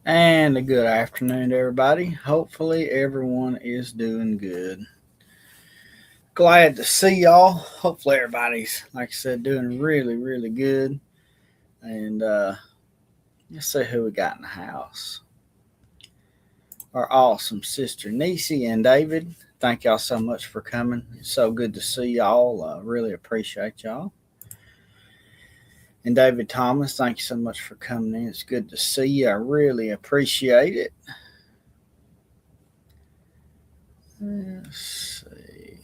And a good afternoon to everybody. Hopefully, everyone is doing good. Glad to see y'all. Hopefully, everybody's, like I said, doing really, really good. And let's see who we got in the house. Our awesome sister, Nisi and David. Thank y'all so much for coming. It's so good to see y'all. Really appreciate y'all. And David Thomas, thank you so much for coming in. It's good to see you. I really appreciate it. Let's see.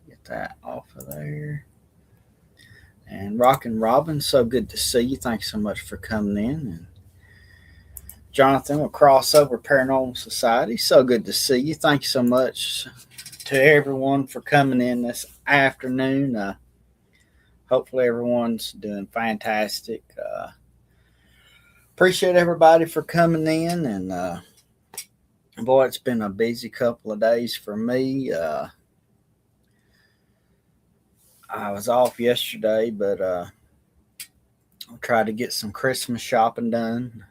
Get that off of there. And Rockin' Robin, so good to see you. Thanks so much for coming in. And Jonathan with Crossover Paranormal Society, so good to see you. Thank you so much to everyone for coming in this afternoon. Hopefully, everyone's doing fantastic. Appreciate everybody for coming in. And boy, it's been a busy couple of days for me. I was off yesterday, but I tried to get some Christmas shopping done.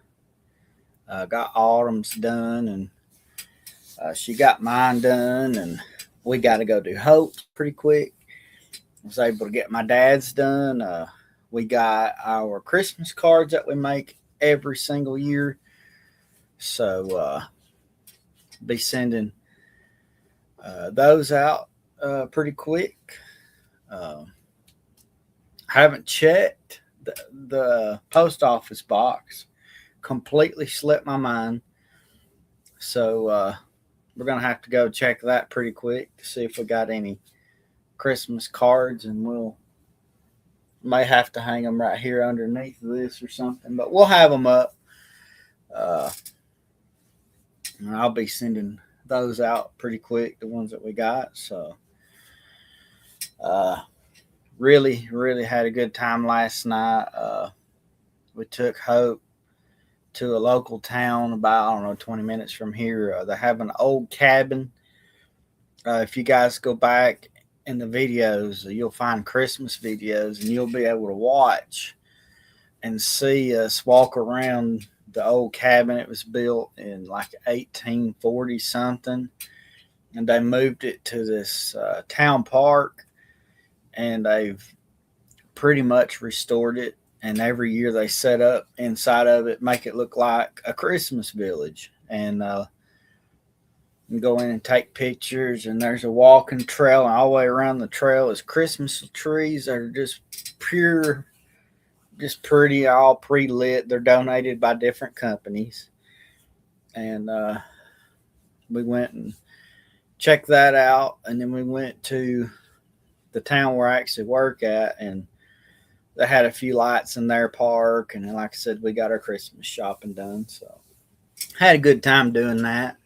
Got Autumn's done, and she got mine done, and we got to go do Hope's pretty quick. I was able to get my dad's done. We got our Christmas cards that we make every single year, so be sending those out pretty quick. Uh, haven't checked the post office box. Completely slipped my mind. So we're gonna have to go check that pretty quick to see if we got any Christmas cards, and we'll may have to hang them right here underneath this or something. But we'll have them up. Uh, and I'll be sending those out pretty quick, the ones that we got. So uh, really, really had a good time last night. We took Hope to a local town about, I don't know, 20 minutes from here. They have an old cabin. If you guys go back in the videos, you'll find Christmas videos, and you'll be able to watch and see us walk around the old cabin. It was built in like 1840 something, and they moved it to this town park, and they've pretty much restored it. And every year they set up inside of it, make it look like a Christmas village, and go in and take pictures. And there's a walking trail, and all the way around the trail is Christmas trees that are pure, just pretty, all pre lit. They're donated by different companies, and we went and checked that out. And then we went to the town where I actually work at, and they had a few lights in their park. And then, like I said, we got our Christmas shopping done. So had a good time doing that.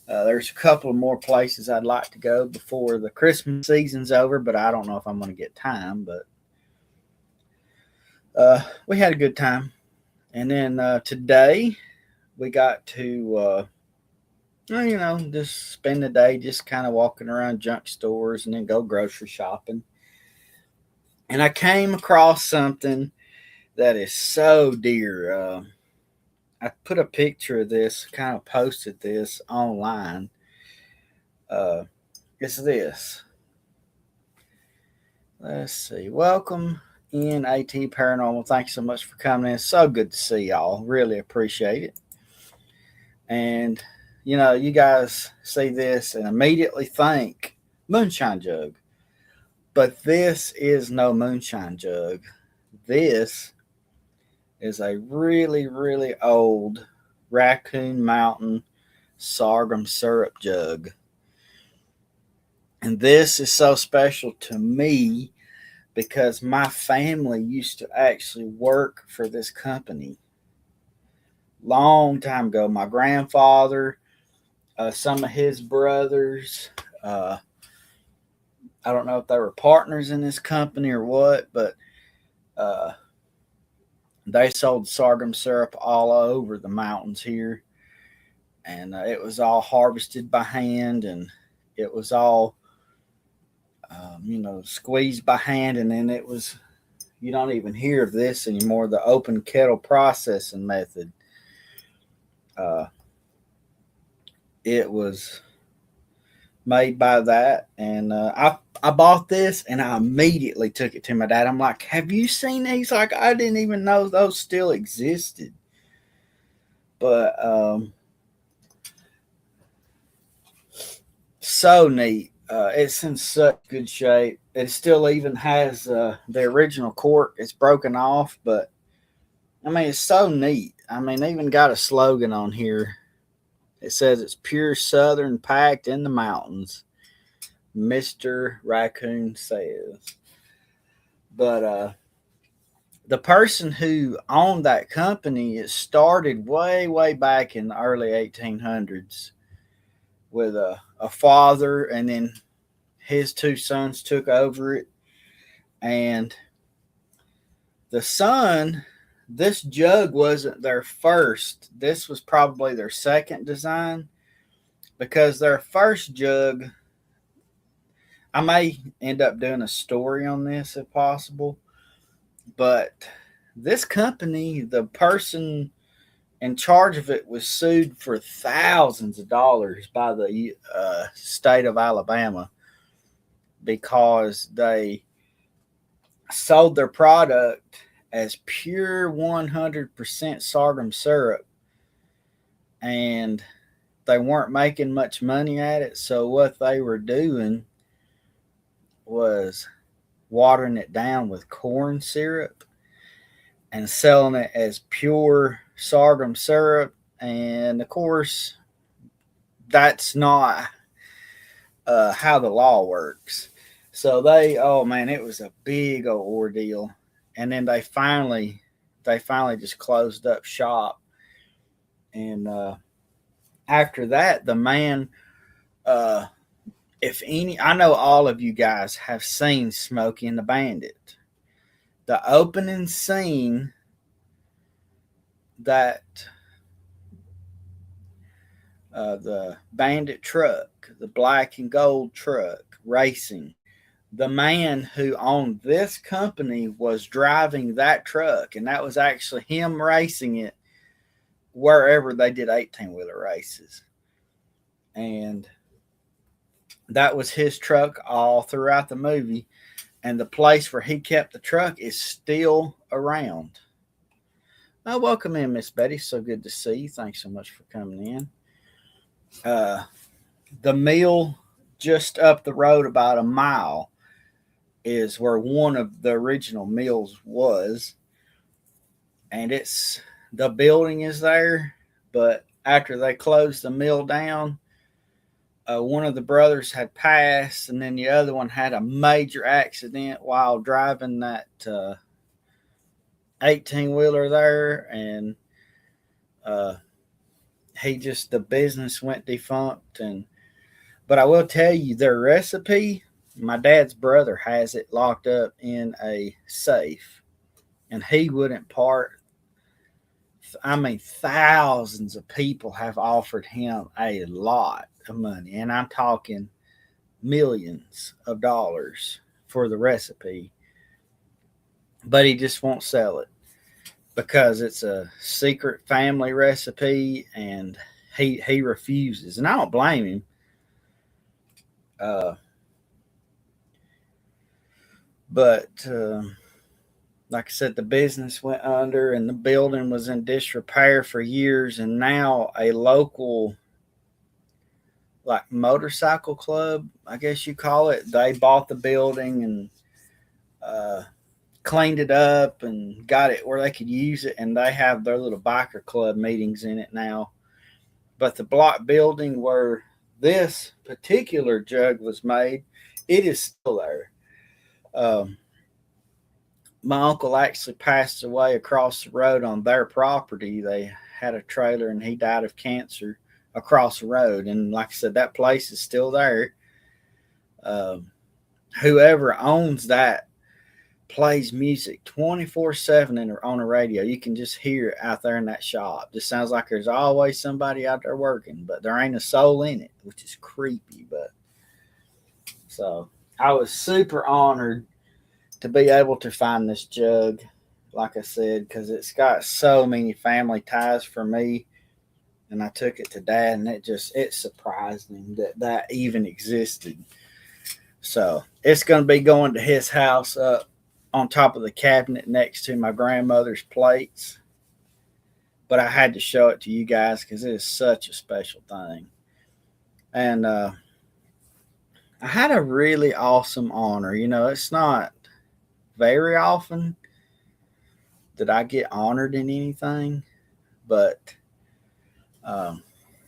There's a couple of more places I'd like to go before the Christmas season's over, but I don't know if I'm going to get time. But we had a good time. And then today we got to, just spend the day just kind of walking around junk stores and then go grocery shopping. And I came across something that is so dear. I put a picture of this, kind of posted this online. Uh, it's this. Let's see. Welcome in AT Paranormal. Thanks so much for coming in. So good to see y'all. Really appreciate it. And you guys see this and immediately think moonshine jug. But this is no moonshine jug. This is a really, really old Raccoon Mountain sorghum syrup jug. And this is so special to me because my family used to actually work for this company long time ago. My grandfather, some of his brothers, uh, I don't know if they were partners in this company or what, but uh, they sold sorghum syrup all over the mountains here. And it was all harvested by hand, and it was all, squeezed by hand. And then it was, you don't even hear of this anymore, the open kettle processing method. Uh, it was made by that, and I bought this, and I immediately took it to my dad. I'm like, "Have you seen these?" Like, I didn't even know those still existed. But so neat. It's in such good shape. It still even has the original cork. It's broken off, but I mean, it's so neat. I mean, they even got a slogan on here. It says it's pure Southern packed in the mountains. Mr. Raccoon says. But the person who owned that company, it started way, way back in the early 1800s with a father, and then his two sons took over it. And the son, this jug wasn't their first. This was probably their second design, because their first jug, I may end up doing a story on this if possible, but this company, the person in charge of it was sued for thousands of dollars by the state of Alabama because they sold their product as pure 100% sorghum syrup, and they weren't making much money at it. So what they were doing was watering it down with corn syrup and selling it as pure sorghum syrup. And of course, that's not how the law works. So oh man, it was a big old ordeal. And then they finally just closed up shop. And after that, the man, if any, I know all of you guys have seen Smokey and the Bandit. The opening scene, that the Bandit truck, the black and gold truck racing, the man who owned this company was driving that truck, and that was actually him racing it wherever they did 18-wheeler races. And that was his truck all throughout the movie. And the place where he kept the truck is still around. Welcome in, Miss Betty. So good to see you. Thanks so much for coming in. The mill just up the road about a mile is where one of the original mills was. And the building is there, but after they closed the mill down, one of the brothers had passed, and then the other one had a major accident while driving that 18-wheeler there, and the business went defunct. But I will tell you, their recipe, my dad's brother has it locked up in a safe, and he wouldn't part. I mean, thousands of people have offered him a lot of money, and I'm talking millions of dollars for the recipe, but he just won't sell it because it's a secret family recipe, and he refuses, and I don't blame him. But like I said, the business went under, and the building was in disrepair for years, and now a local, like, motorcycle club, I guess you call it, they bought the building and cleaned it up and got it where they could use it, and they have their little biker club meetings in it now. But the block building where this particular jug was made, it is still there. My uncle actually passed away across the road on their property. They had a trailer, and he died of cancer across the road. And like I said, that place is still there. Whoever owns that plays music 24/7 on a radio. You can just hear it out there in that shop. Just sounds like there's always somebody out there working, but there ain't a soul in it, which is creepy. But so I was super honored to be able to find this jug, like I said, because it's got so many family ties for me. and I took it to Dad, and it surprised him that even existed. So it's going to be going to his house up on top of the cabinet next to my grandmother's plates. But I had to show it to you guys because it is such a special thing. And I had a really awesome honor. It's not very often that I get honored in anything, but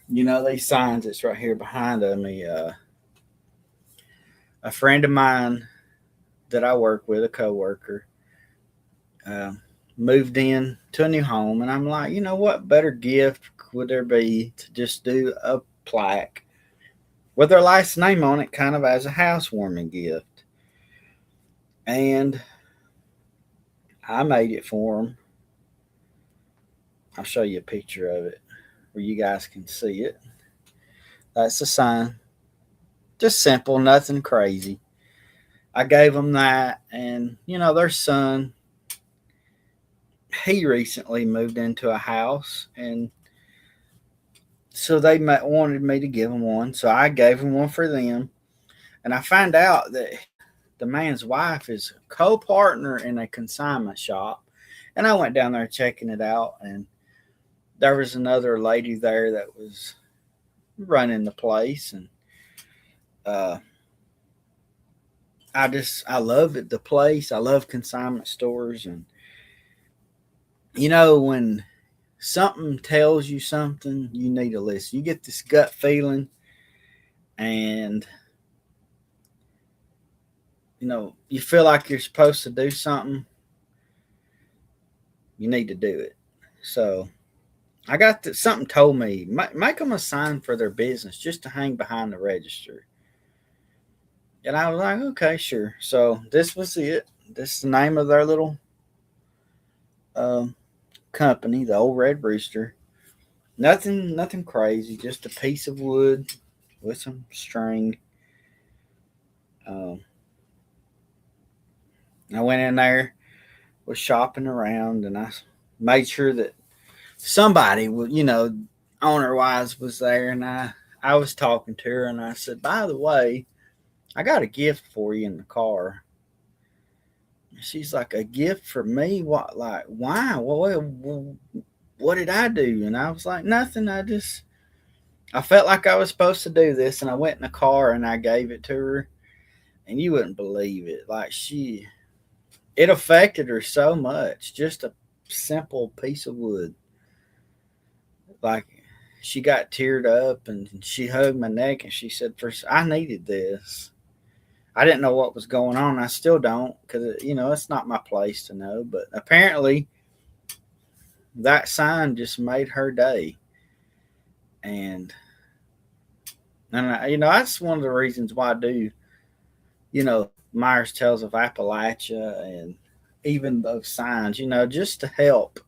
these signs that's right here behind me. A friend of mine that I work with, a coworker, uh, moved in to a new home, and I'm like, what better gift would there be to just do a plaque with their last name on it, kind of as a housewarming gift. And I made it for them. I'll show you a picture of it where you guys can see it. That's the sign. Just simple, nothing crazy. I gave them that, and their son, he recently moved into a house, and so they wanted me to give them one, so I gave them one for them. And I found out that the man's wife is a co-partner in a consignment shop, and I went down there checking it out, and there was another lady there that was running the place, and I love it, the place. I love consignment stores, and when something tells you something, you need to listen. You get this gut feeling, and you feel like you're supposed to do something. You need to do it. So I got something told me make them a sign for their business just to hang behind the register. And I was like, okay, sure. So this was it. This is the name of their little company, the Old Red Rooster. Nothing crazy. Just a piece of wood with some string. Um, I went in there, was shopping around, and I made sure that somebody, owner wise, was there, and I was talking to her, and I said, by the way, I got a gift for you in the car. She's like, a gift for me? What? Like, why? What did I do? And I was like, nothing. I felt like I was supposed to do this, and I went in the car and I gave it to her, and you wouldn't believe it. Like it affected her so much. Just a simple piece of wood. Like she got teared up and she hugged my neck and she said, "First, I needed this." I didn't know what was going on. I still don't because it's not my place to know. But apparently, that sign just made her day, and that's one of the reasons why I do Myers Tales of Appalachia and even those signs. Just to help.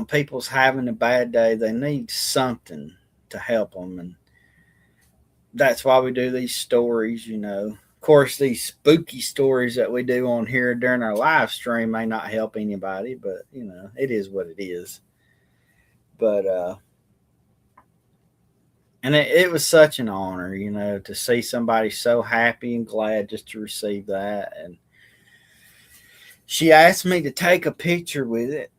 People's having a bad day. They need something to help them, and that's why we do these stories. Of course, these spooky stories that we do on here during our live stream may not help anybody, but it is what it is. But and it was such an honor, to see somebody so happy and glad just to receive that. And she asked me to take a picture with it,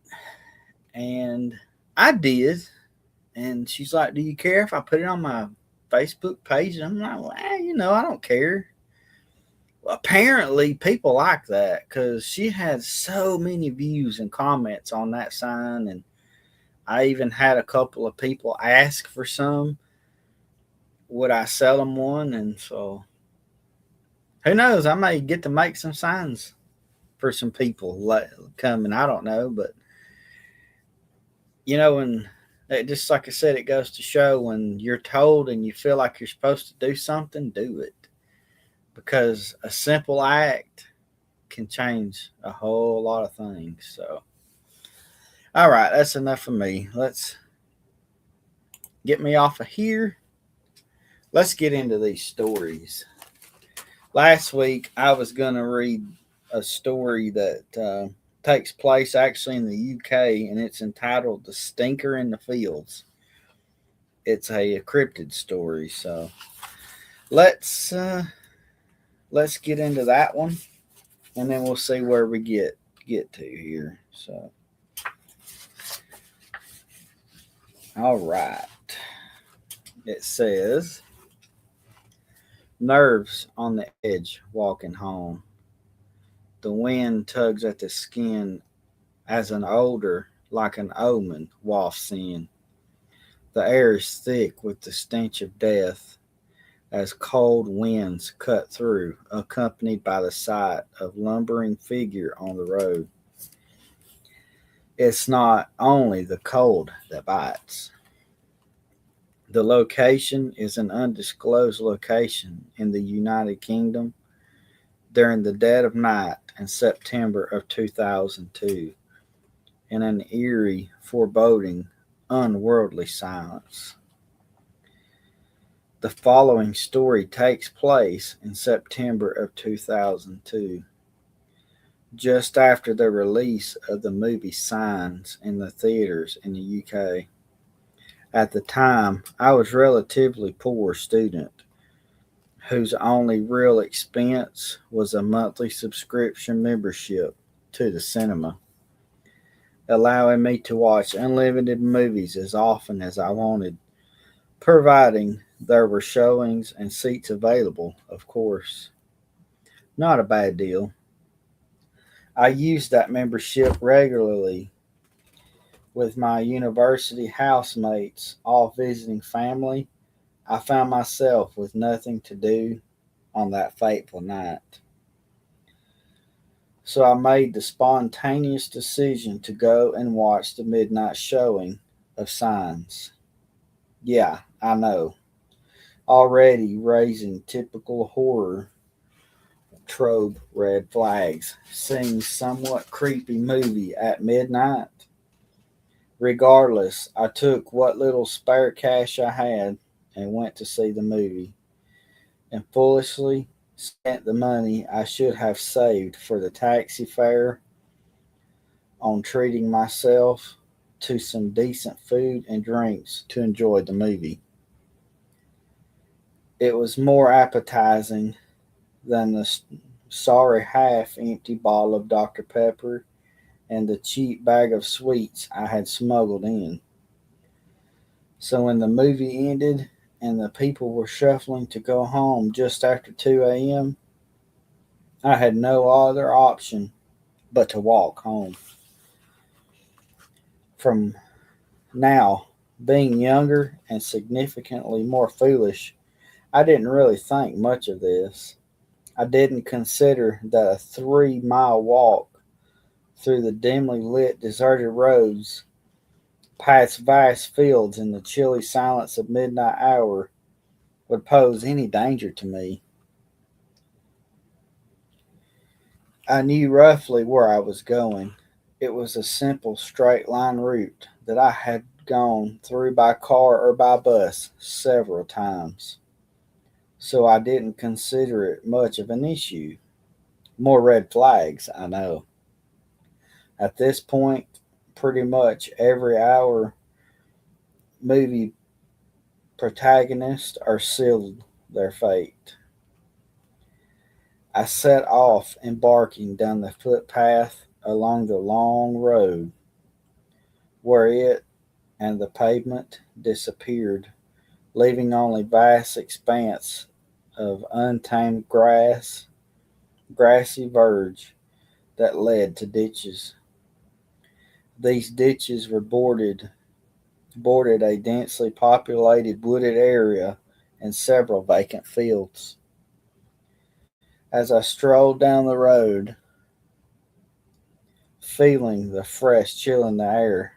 and I did. And she's like, "Do you care if I put it on my Facebook page?" And I'm like, "Well, I don't care." Well, apparently, people like that because she had so many views and comments on that sign, and I even had a couple of people ask for some. Would I sell them one? And so, who knows? I may get to make some signs for some people coming. I don't know, but when just like I said, it goes to show when you're told and you feel like you're supposed to do something, do it. Because a simple act can change a whole lot of things. So, all right, that's enough of me. Let's get me off of here. Let's get into these stories. Last week, I was going to read a story that Takes place actually in the UK, and it's entitled "The Stinker in the Fields." It's a cryptid story, so let's uh, let's get into that one, and then we'll see where we get to here. So, all right, it says nerves on the edge walking home. The wind tugs at the skin as an odor like an omen wafts in. The air is thick with the stench of death as cold winds cut through, accompanied by the sight of lumbering figure on the road. It's not only the cold that bites. The location is an undisclosed location in the United Kingdom during the dead of night in September of 2002, in an eerie, foreboding, unworldly silence. The following story takes place in September of 2002, just after the release of the movie Signs in the theaters in the UK. At the time, I was a relatively poor student whose only real expense was a monthly subscription membership to the cinema, allowing me to watch unlimited movies as often as I wanted, providing there were showings and seats available, of course. Not a bad deal. I used that membership regularly with my university housemates, all visiting family. I found myself with nothing to do on that fateful night. So I made the spontaneous decision to go and watch the midnight showing of Signs. Yeah, I know. Already raising typical horror trope red flags. Seeing somewhat creepy movie at midnight. Regardless, I took what little spare cash I had and went to see the movie, and foolishly spent the money I should have saved for the taxi fare on treating myself to some decent food and drinks to enjoy the movie. It was more appetizing than the sorry half empty bottle of Dr. Pepper and the cheap bag of sweets I had smuggled in. So when the movie ended and the people were shuffling to go home just after 2 a.m., I had no other option but to walk home. From now, being younger and significantly more foolish, I didn't really think much of this. I didn't consider that a 3 mile walk through the dimly lit, deserted roads, past vast fields in the chilly silence of midnight hour, would pose any danger to me. I knew roughly where I was going. It was a simple straight line route that I had gone through by car or by bus several times, so I didn't consider it much of an issue. More red flags, I know. At this point, pretty much every hour movie protagonists are sealed their fate. I set off, embarking down the footpath along the long road where it and the pavement disappeared, leaving only vast expanse of untamed grassy verge that led to ditches. These ditches were bordered a densely populated wooded area and several vacant fields. As I strolled down the road, feeling the fresh chill in the air,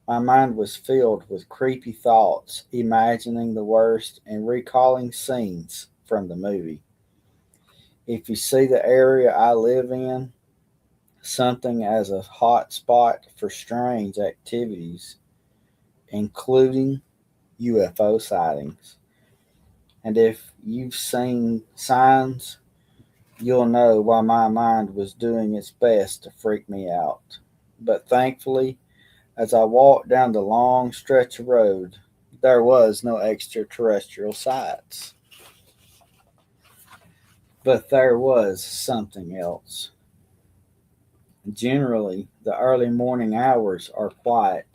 my mind was filled with creepy thoughts, imagining the worst and recalling scenes from the movie. If you see the area I live in, something as a hot spot for strange activities, including UFO sightings. And if you've seen signs you'll know why my mind was doing its best to freak me out. But thankfully, as I walked down the long stretch of road, there was no extraterrestrial sights. But there was something else. Generally, the early morning hours are quiet,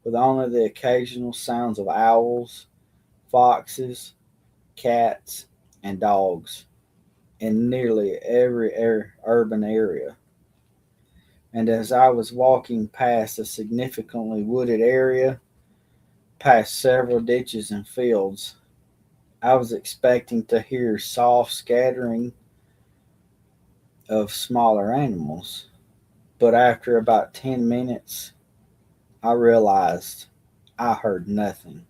with only the occasional sounds of owls, foxes, cats, and dogs in nearly every urban area. And as I was walking past a significantly wooded area, past several ditches and fields, I was expecting to hear soft scattering of smaller animals. But after about 10 minutes, I realized I heard nothing.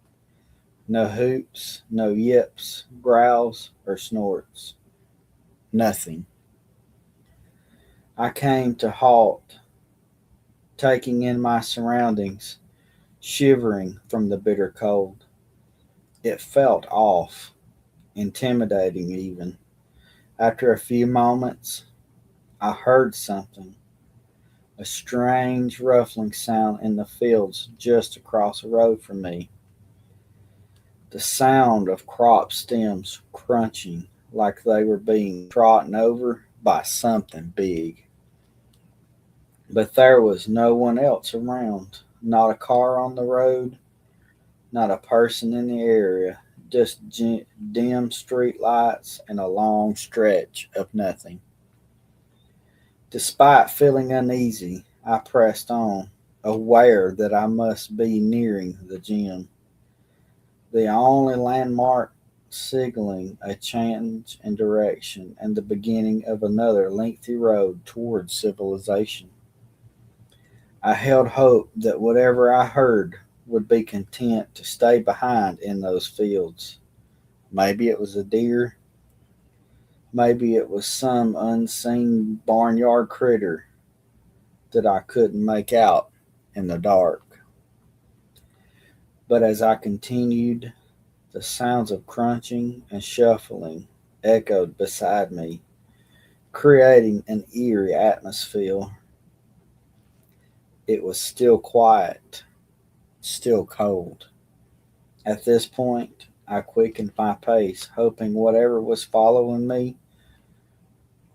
No hoops, no yips, growls, or snorts. Nothing. I came to halt, taking in my surroundings, shivering from the bitter cold. It felt off, intimidating even. After a few moments, I heard something, a strange ruffling sound in the fields just across the road from me. The sound of crop stems crunching like they were being trodden over by something big. But there was no one else around, not a car on the road, not a person in the area, just dim street lights and a long stretch of nothing. Despite feeling uneasy, I pressed on, aware that I must be nearing the gym, the only landmark signaling a change in direction and the beginning of another lengthy road towards civilization. I held hope that whatever I heard would be content to stay behind in those fields. Maybe it was a deer, maybe it was some unseen barnyard critter that I couldn't make out in the dark. But as I continued, the sounds of crunching and shuffling echoed beside me, creating an eerie atmosphere. It was still quiet, still cold. At this point, I quickened my pace, hoping whatever was following me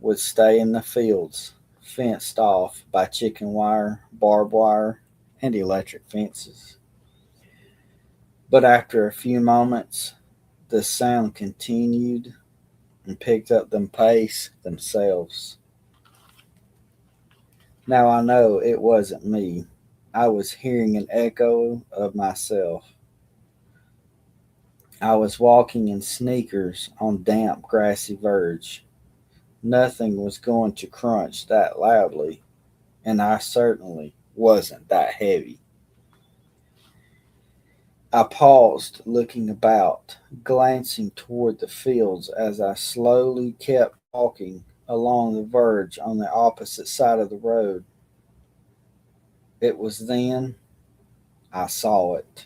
would stay in the fields, fenced off by chicken wire, barbed wire, and electric fences. But after a few moments, the sound continued and picked up the pace themselves. Now I know it wasn't me. I was hearing an echo of myself. I was walking in sneakers on damp, grassy verge. Nothing was going to crunch that loudly, and I certainly wasn't that heavy. I paused, looking about, glancing toward the fields as I slowly kept walking along the verge on the opposite side of the road. It was then I saw it.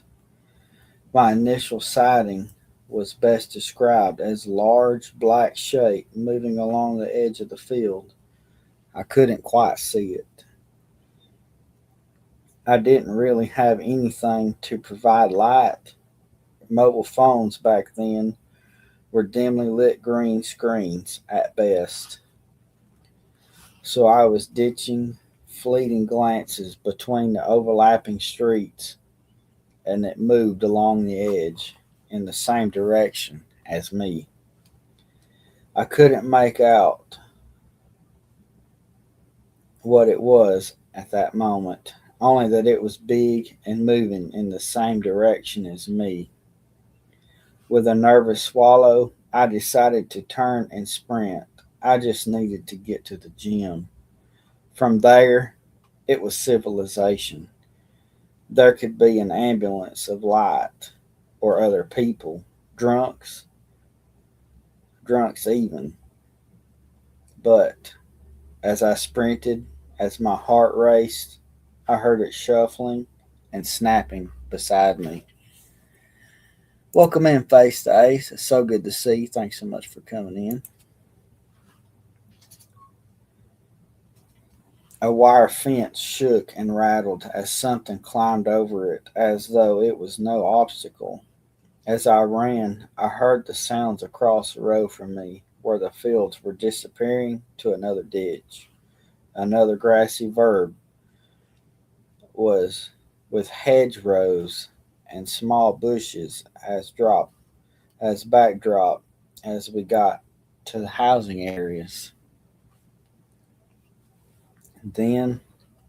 My initial sighting was best described as a large black shape moving along the edge of the field. I couldn't quite see it. I didn't really have anything to provide light. Mobile phones back then were dimly lit green screens at best, so I was ditching fleeting glances between the overlapping streets, and it moved along the edge in the same direction as me. I couldn't make out what it was at that moment, only that it was big and moving in the same direction as me. With a nervous swallow, I decided to turn and sprint. I just needed to get to the gym. From there, it was civilization. There could be an ambulance of light or other people, drunks, drunks even. But as I sprinted, as my heart raced, I heard it shuffling and snapping beside me. Welcome in, Face to Ace. It's so good to see you. Thanks so much for coming in. A wire fence shook and rattled as something climbed over it as though it was no obstacle. As I ran, I heard the sounds across the road from me, where the fields were disappearing to another ditch. Another grassy verb was with hedgerows and small bushes as backdrop as we got to the housing areas. Then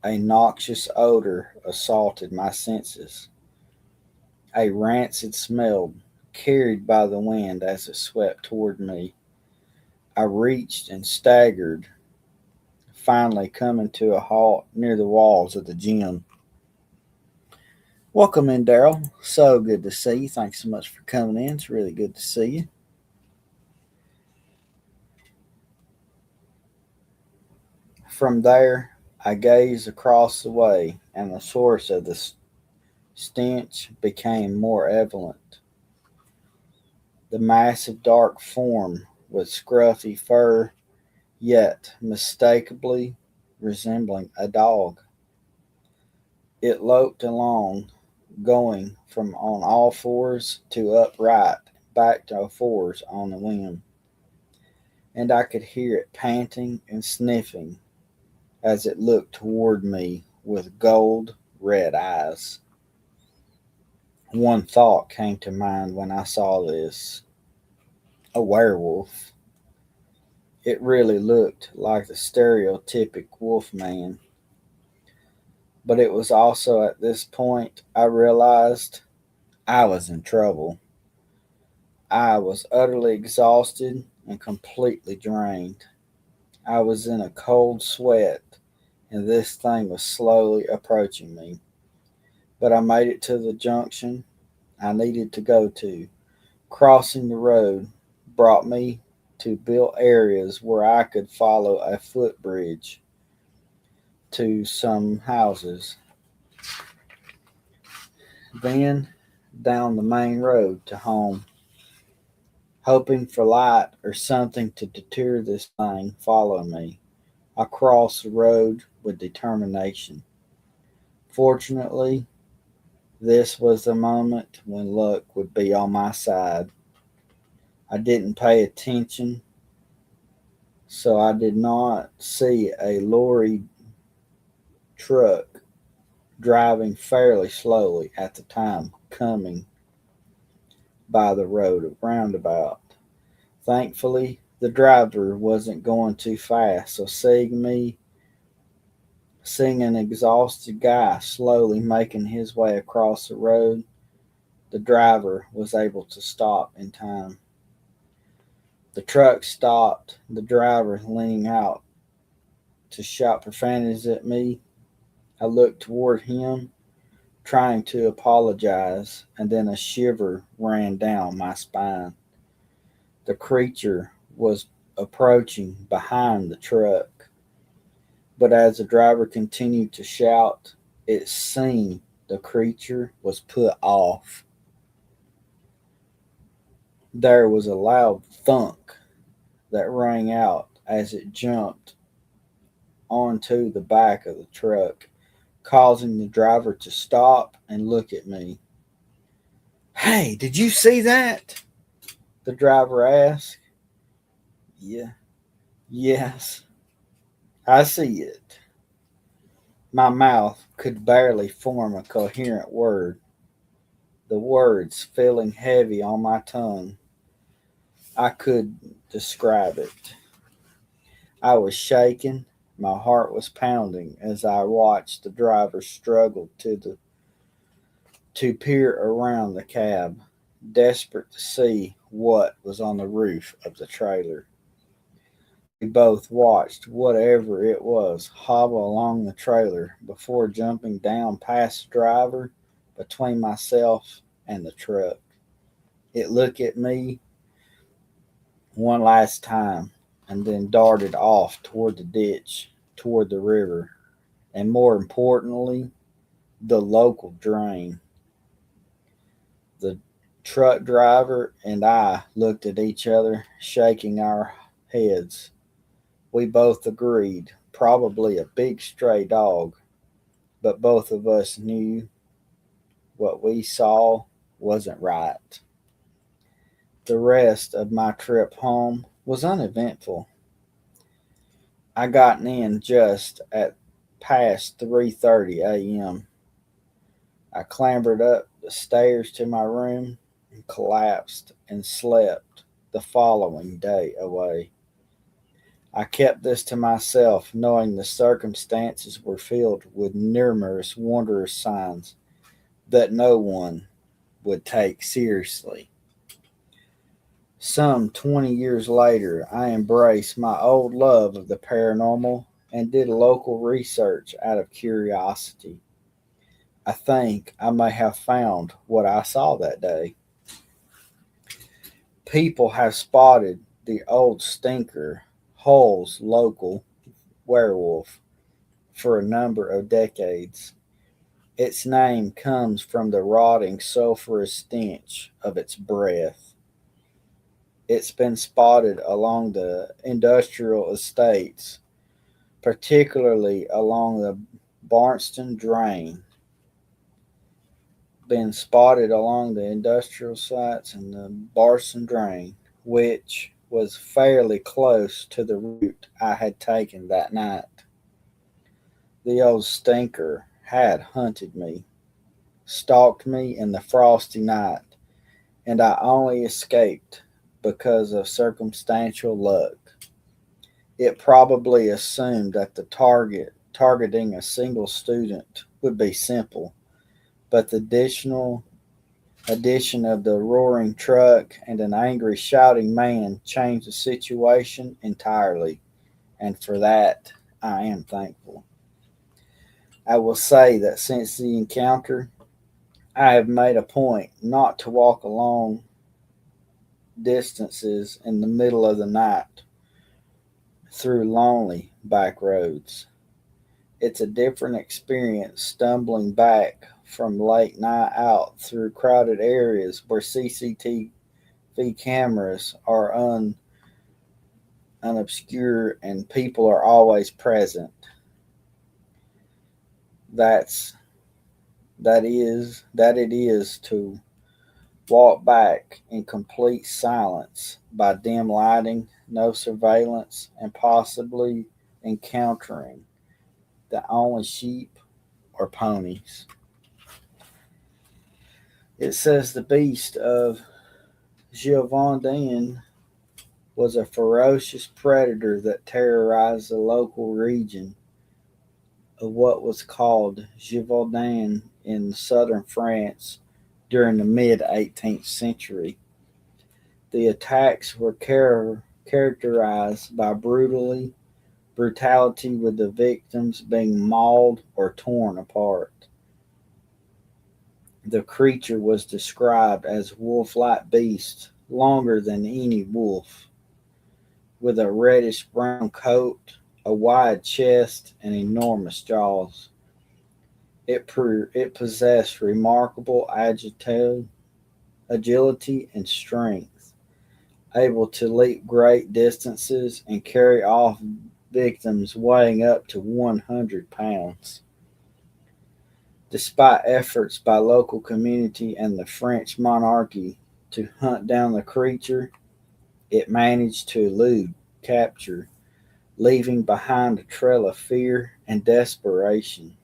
a noxious odor assaulted my senses, a rancid smell carried by the wind as it swept toward me. I reached and staggered, finally coming to a halt near the walls of the gym. Welcome in, Daryl. So good to see you. Thanks so much for coming in. It's really good to see you. From there, I gazed across the way, and the source of the stench became more evident. The massive dark form with scruffy fur, yet mistakably resembling a dog. It loped along, going from on all fours to upright, back to fours on the whim, and I could hear it panting and sniffing as it looked toward me with gold red eyes. One thought came to mind when I saw this: a werewolf. It really looked like the stereotypic wolf man. But it was also at this point I realized I was in trouble. I was utterly exhausted and completely drained. I was in a cold sweat, and this thing was slowly approaching me. But I made it to the junction I needed to go to. Crossing the road brought me to built areas where I could follow a footbridge to some houses, then down the main road to home, hoping for light or something to deter this thing following me. I crossed the road with determination. Fortunately, this was the moment when luck would be on my side. I didn't pay attention, so I did not see a lorry truck driving fairly slowly at the time coming by the road roundabout. Thankfully, the driver wasn't going too fast, so seeing an exhausted guy slowly making his way across the road, the driver was able to stop in time. The truck stopped, the driver leaning out to shout profanities at me. I looked toward him, trying to apologize, and then a shiver ran down my spine. The creature was approaching behind the truck, but as the driver continued to shout, it seemed the creature was put off. There was a loud thunk that rang out as it jumped onto the back of the truck, causing the driver to stop and look at me. "Hey, did you see that?" the driver asked. "Yeah, yes, I see it." My mouth could barely form a coherent word, the words feeling heavy on my tongue. I could describe it. I was shaking, my heart was pounding as I watched the driver struggle to peer around the cab, desperate to see what was on the roof of the trailer. We both watched whatever it was hobble along the trailer before jumping down past the driver between myself and the truck. It looked at me one last time and then darted off toward the ditch, toward the river, and more importantly, the local drain. The truck driver and I looked at each other, shaking our heads. We both agreed, probably a big stray dog, but both of us knew what we saw wasn't right. The rest of my trip home was uneventful. I got in just at past 3:30 a.m. I clambered up the stairs to my room and collapsed and slept the following day away. I kept this to myself, knowing the circumstances were filled with numerous wondrous signs that no one would take seriously. Some 20 years later, I embraced my old love of the paranormal and did local research out of curiosity. I think I may have found what I saw that day. People have spotted the old stinker, Hull's local werewolf, for a number of decades. Its name comes from the rotting sulphurous stench of its breath. It's been spotted along the industrial estates, particularly along the Barnston Drain. Been spotted along the industrial sites and the Barnston Drain, which was fairly close to the route I had taken that night. The old stinker had hunted me, stalked me in the frosty night, and I only escaped because of circumstantial luck. It probably assumed that the targeting a single student would be simple, but the addition of the roaring truck and an angry shouting man changed the situation entirely, and for that I am thankful. I will say that since the encounter, I have made a point not to walk along distances in the middle of the night through lonely back roads. It's a different experience stumbling back from late night out through crowded areas where CCTV cameras are unobscure and people are always present. That's that it is to walk back in complete silence by dim lighting, no surveillance, and possibly encountering the only sheep or ponies. It says the beast of Givaudan was a ferocious predator that terrorized the local region of what was called Givaudan in southern France during the mid 18th century. The attacks were characterized by brutality, with the victims being mauled or torn apart. The creature was described as wolf-like beast, longer than any wolf, with a reddish brown coat, a wide chest, and enormous jaws. It possessed remarkable agility and strength, able to leap great distances and carry off victims weighing up to 100 pounds. Despite efforts by local community and the French monarchy to hunt down the creature, it managed to elude capture, leaving behind a trail of fear and desperation.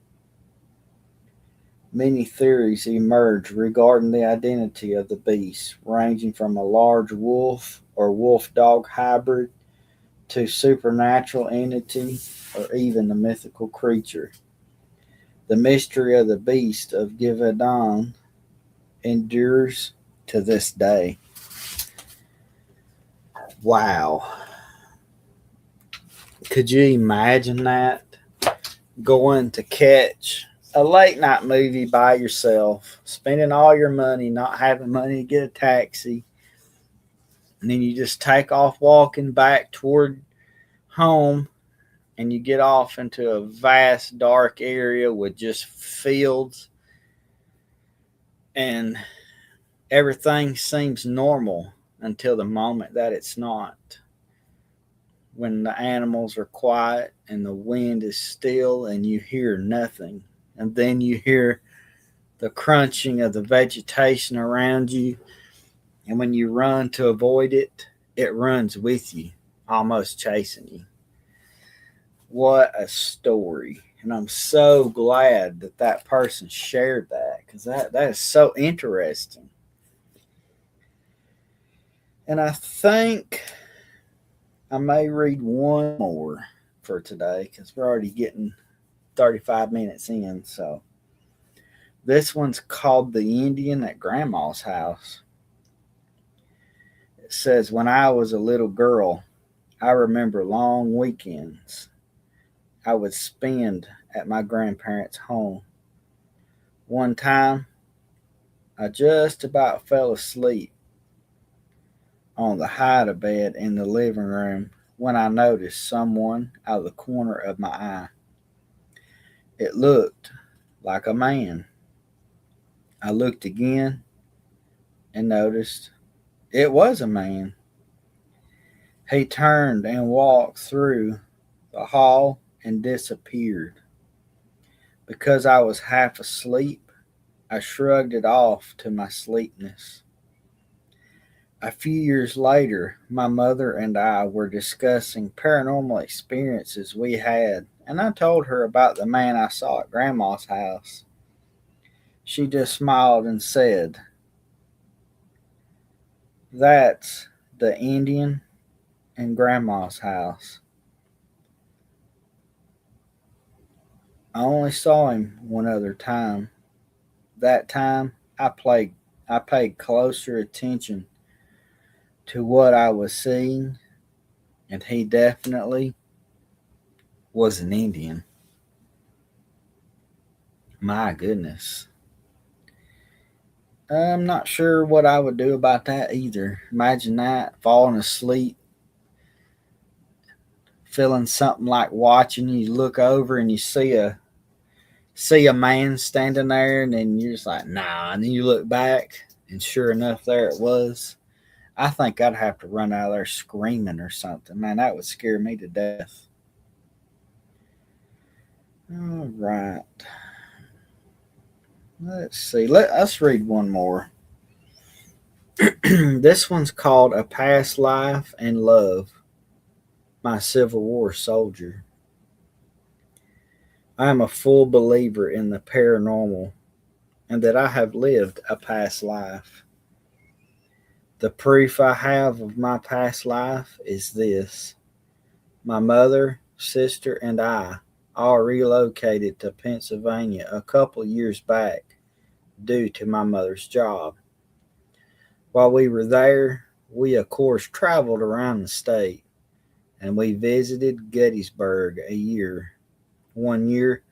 Many theories emerged regarding the identity of the beast, ranging from a large wolf or wolf dog hybrid to supernatural entity or even a mythical creature. The mystery of the beast of Givaudan endures to this day. Wow. Could you imagine that? Going to catch a late night movie by yourself, spending all your money, not having money to get a taxi, and then you just take off walking back toward home and you get off into a vast dark area with just fields and everything seems normal until the moment that it's not. when the animals are quiet and the wind is still and you hear nothing. And then you hear the crunching of the vegetation around you. And when you run to avoid it, it runs with you, almost chasing you. What a story. And I'm so glad that that person shared that because that is so interesting. And I think I may read one more for today because we're already getting 35 minutes in. So this one's called The Indian at Grandma's House. It says, when I was a little girl, I remember long weekends I would spend at my grandparents' home. One time, I just about fell asleep on the hide bed in the living room when I noticed someone out of the corner of my eye. It looked like a man. I looked again and noticed it was a man. He turned and walked through the hall and disappeared. Because I was half asleep, I shrugged it off to my sleepiness. A few years later, my mother and I were discussing paranormal experiences we had, and I told her about the man I saw at Grandma's house. She just smiled and said, "That's the Indian in Grandma's house. I only saw him one other time. That time I paid closer attention to what I was seeing, and he definitely was an Indian." My goodness. I'm not sure what I would do about that either. Imagine that, falling asleep, feeling something like watching you look over and you see a man standing there and then you're just like, nah, and then you look back and sure enough there it was. I think I'd have to run out of there screaming or something. Man, that would scare me to death. All right. Let's see. Let's read one more. This one's called A Past Life and Love, My Civil War Soldier. I am a full believer in the paranormal and that I have lived a past life. The proof I have of my past life is this: my mother, sister, and I all relocated to Pennsylvania a couple years back due to my mother's job. While we were there, we of course traveled around the state and we visited Gettysburg one year,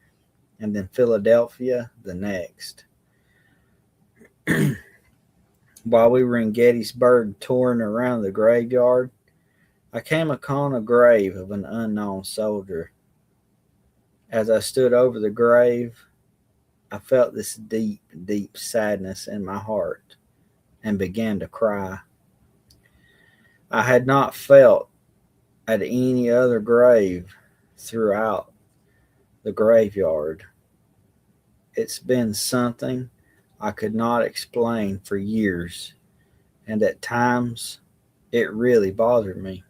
and then Philadelphia the next. While we were in Gettysburg touring around the graveyard, I came upon a grave of an unknown soldier. As I stood over the grave, I felt this deep, deep sadness in my heart and began to cry. I had not felt at any other grave throughout the graveyard. It's been something I could not explain for years, and at times it really bothered me.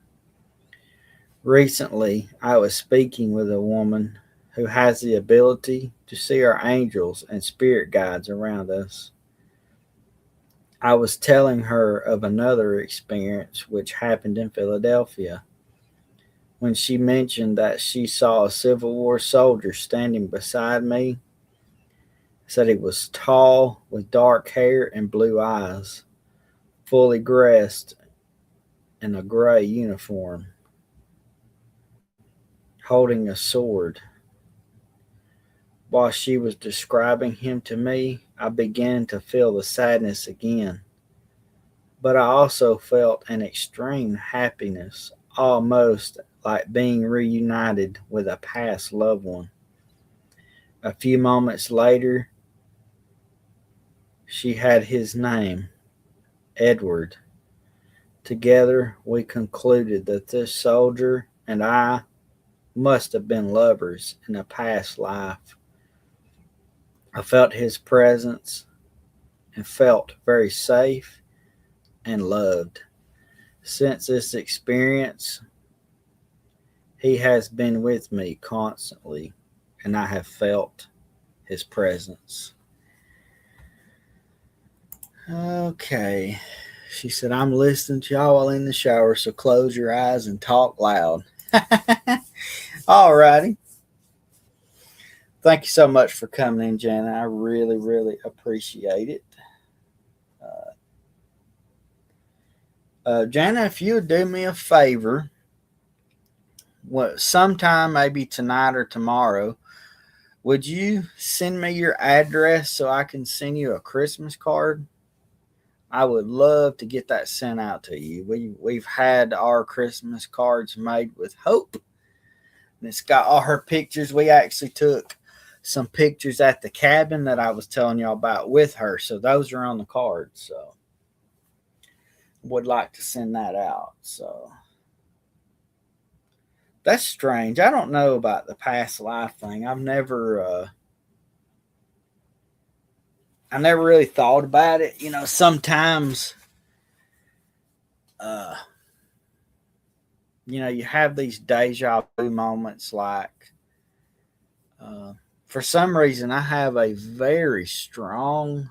Recently, I was speaking with a woman who has the ability to see our angels and spirit guides around us. I was telling her of another experience which happened in Philadelphia. When she mentioned that she saw a Civil War soldier standing beside me, said he was tall with dark hair and blue eyes, fully dressed in a gray uniform, holding a sword. While she was describing him to me, I began to feel the sadness again, but I also felt an extreme happiness, almost like being reunited with a past loved one. A few moments later, she had his name, Edward. Together, we concluded that this soldier and I must have been lovers in a past life. I felt his presence and felt very safe and loved. Since this experience, he has been with me constantly, and I have felt his presence. Okay. She said, I'm listening to y'all while in the shower, so close your eyes and talk loud. All righty. Thank you so much for coming in, Jana. I really, really appreciate it. Jana, if you would do me a favor, sometime maybe tonight or tomorrow, would you send me your address so I can send you a Christmas card? I would love to get that sent out to you. We've had our Christmas cards made with Hope, and it's got all her pictures. We actually took some pictures at the cabin that I was telling y'all about with her, so those are on the card. So would like to send that out. So that's strange. I don't know about the past life thing. I never really thought about it. You know, sometimes uh you have these deja vu moments like for some reason I have a very strong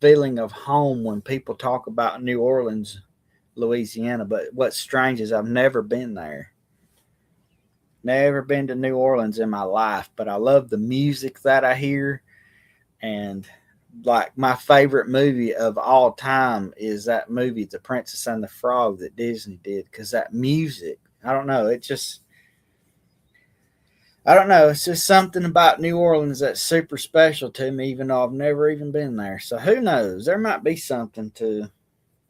feeling of home when people talk about New Orleans, Louisiana. But what's strange is I've never been there. Never been to New Orleans in my life, but I love the music that I hear. And like my favorite movie of all time is that movie, The Princess and the Frog, that Disney did. Because that music, I don't know, I don't know. It's just something about New Orleans that's super special to me, even though I've never even been there. So who knows? There might be something to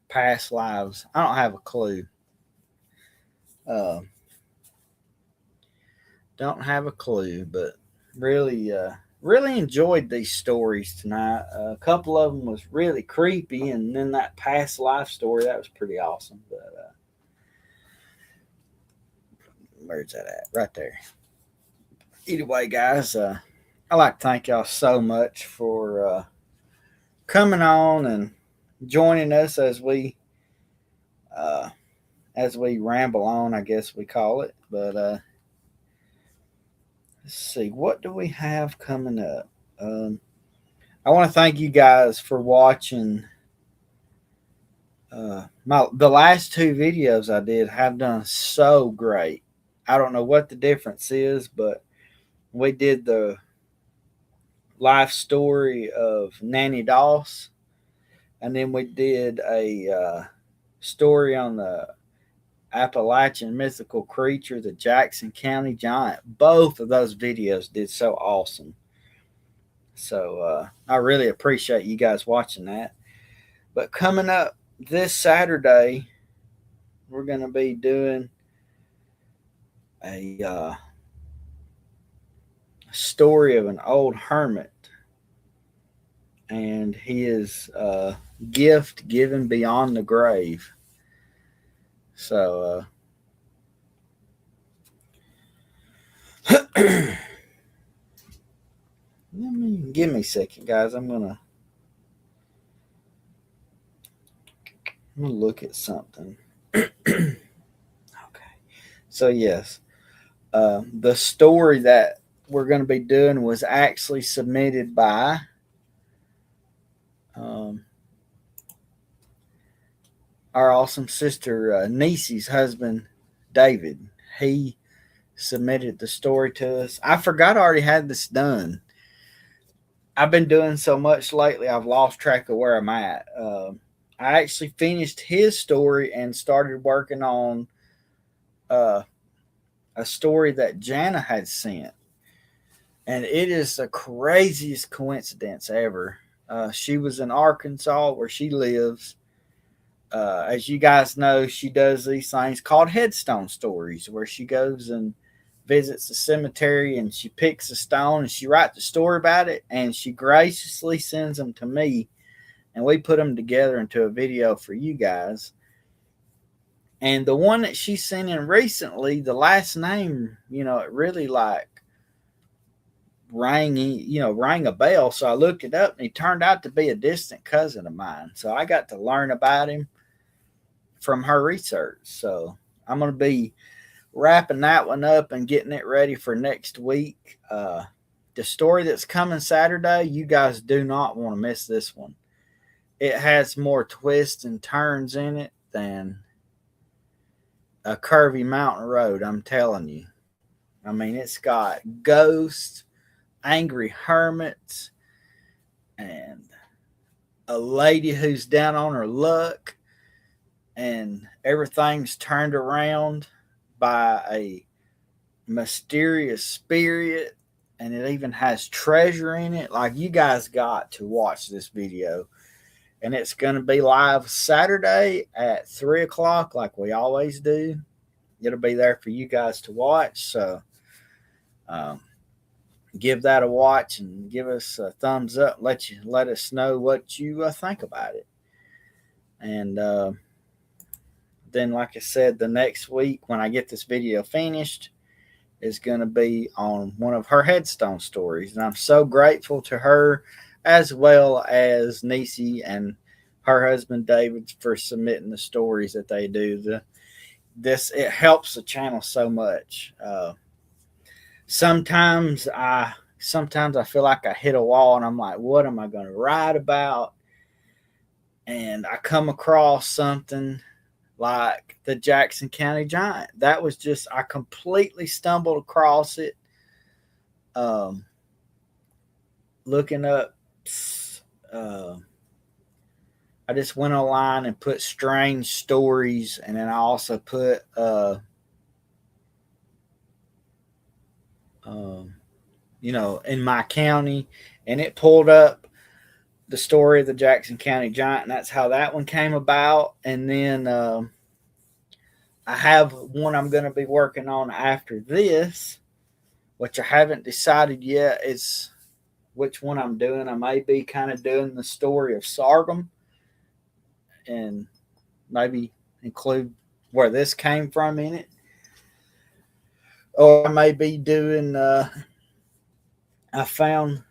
past lives. I don't have a clue. Uh, don't have a clue, but really, really enjoyed these stories tonight. A couple of them was really creepy, and then that past life story that was pretty awesome. But where's that at? Right there. Either way, guys, I like to thank y'all so much for coming on and joining us uh, as we ramble on. I guess we call it. But let's see, what do we have coming up? I want to thank you guys for watching. The last two videos I did have done so great. I don't know what the difference is, but we did the life story of Nanny Doss, and then we did a story on the Appalachian mythical creature, the Jackson County Giant. Both of those videos did so awesome. So I really appreciate you guys watching that. But coming up this Saturday, we're going to be doing a story of an old hermit and his gift given beyond the grave. So give me a second, guys. I'm gonna look at something. Okay. So yes, the story that we're going to be doing was actually submitted by our awesome sister Niecy's husband, David. He submitted the story to us. I forgot I already had this done. I've been doing so much lately, I've lost track of where I'm at. I actually finished his story and started working on uh, a story that Jana had sent. And it is the craziest coincidence ever. She was in Arkansas where she lives. As you guys know, she does these things called headstone stories where she goes and visits the cemetery and she picks a stone and she writes a story about it and she graciously sends them to me and we put them together into a video for you guys. And the one that she sent in recently, the last name, it really like rang a bell. So I looked it up, and he turned out to be a distant cousin of mine. So I got to learn about him from her research. So I'm going to be wrapping that one up and getting it ready for next week. The story that's coming Saturday, you guys do not want to miss this one. It has more twists and turns in it than a curvy mountain road, I'm telling you. I mean, it's got ghosts, angry hermits, and a lady who's down on her luck, and everything's turned around by a mysterious spirit, and it even has treasure in it. Like, you guys got to watch this video. And it's going to be live Saturday at 3 o'clock, like we always do. It'll be there for you guys to watch. So give that a watch and give us a thumbs up. Let us know what you think about it. And then, like I said, the next week when I get this video finished is going to be on one of her headstone stories. And I'm so grateful to her, as well as Nisi and her husband David, for submitting the stories that they do. It helps the channel so much. Sometimes I feel like I hit a wall, and I'm like, what am I going to write about? And I come across something like the Jackson County Giant. That was just, I completely stumbled across it. Looking up, I just went online and put strange stories, and then I also put in my county, and it pulled up the story of the Jackson County Giant, and that's how that one came about. And then I have one I'm going to be working on after this, which I haven't decided yet is which one I'm doing. I may be kind of doing the story of Sorghum and maybe include where this came from in it. Or I may be doing, I found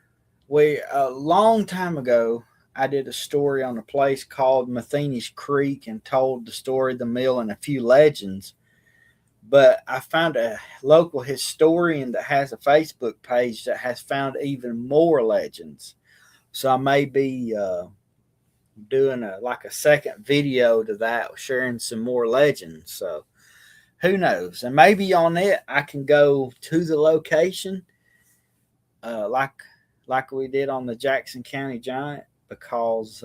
a long time ago, I did a story on a place called Matheny's Creek and told the story of the mill and a few legends. But I found a local historian that has a Facebook page that has found even more legends. So I may be doing a second video to that, sharing some more legends. So who knows? And maybe on it I can go to the location, like we did on the Jackson County Giant, because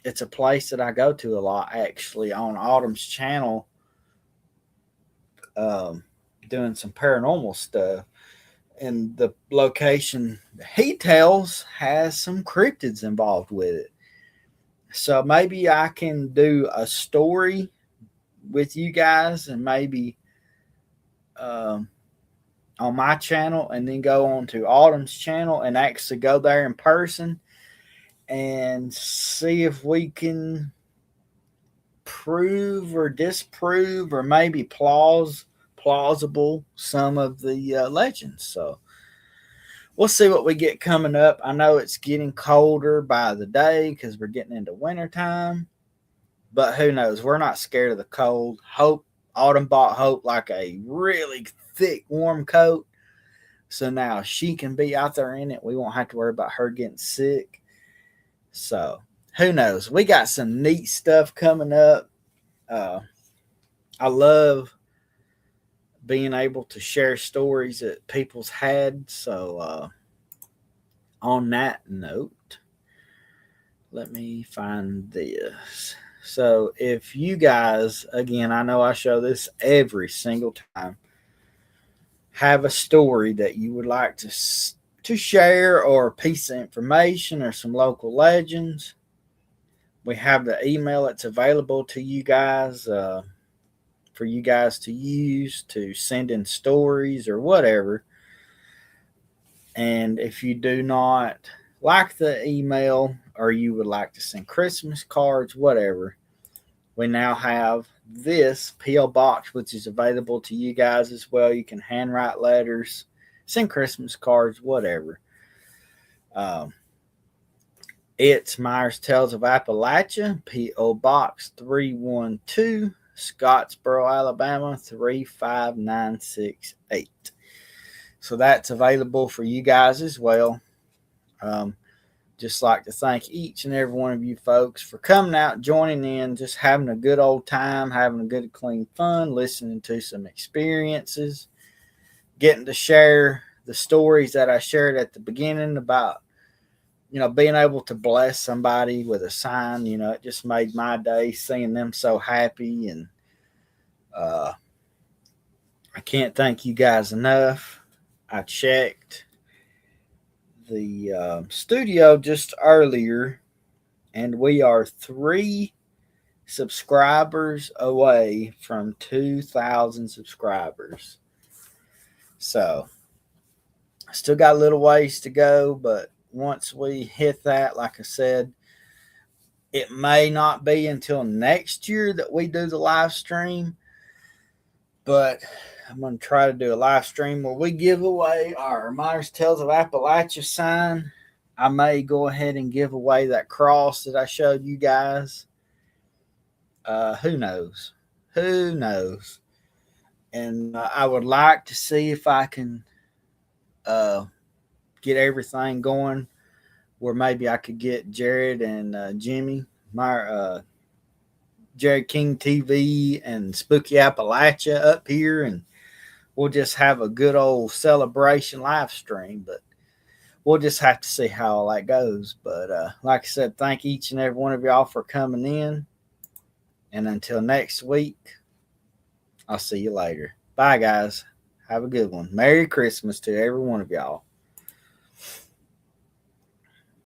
it's a place that I go to a lot, actually, on Autumn's channel, doing some paranormal stuff. And the location he tells has some cryptids involved with it. So maybe I can do a story with you guys, and maybe on my channel, and then go on to Autumn's channel and actually go there in person and see if we can prove or disprove, or maybe plausible some of the legends. So we'll see what we get coming up. I know it's getting colder by the day because we're getting into wintertime, but who knows? We're not scared of the cold. Autumn bought Hope like a really thick, warm coat, so now she can be out there in it. We won't have to worry about her getting sick. So who knows? We got some neat stuff coming up. I love being able to share stories that people's had. So on that note, let me find this. So if you guys, again, I know I show this every single time, have a story that you would like to share, or a piece of information, or some local legends, we have the email that's available to you guys, for you guys to use to send in stories or whatever. And if you do not like the email, or you would like to send Christmas cards, whatever, we now have this P.O. box, which is available to you guys as well. You can handwrite letters, send Christmas cards, whatever. Um, it's Myers Tales of Appalachia, P.O. Box 312, Scottsboro, Alabama 35968. So that's available for you guys as well. Just like to thank each and every one of you folks for coming out, joining in, just having a good old time, having a good, clean fun, listening to some experiences, getting to share the stories that I shared at the beginning about, being able to bless somebody with a sign. It just made my day seeing them so happy. And I can't thank you guys enough. I checked the studio just earlier, and we are 3 subscribers away from 2,000 subscribers. So, still got a little ways to go, but once we hit that, like I said, it may not be until next year that we do the live stream, but I'm going to try to do a live stream where we give away our Myers Tales of Appalachia sign. I may go ahead and give away that cross that I showed you guys. Who knows? Who knows? And I would like to see if I can get everything going where maybe I could get Jared and Jimmy, Jared King TV and Spooky Appalachia up here, and we'll just have a good old celebration live stream. But we'll just have to see how all that goes. But like I said, thank each and every one of y'all for coming in. And until next week, I'll see you later. Bye, guys. Have a good one. Merry Christmas to every one of y'all.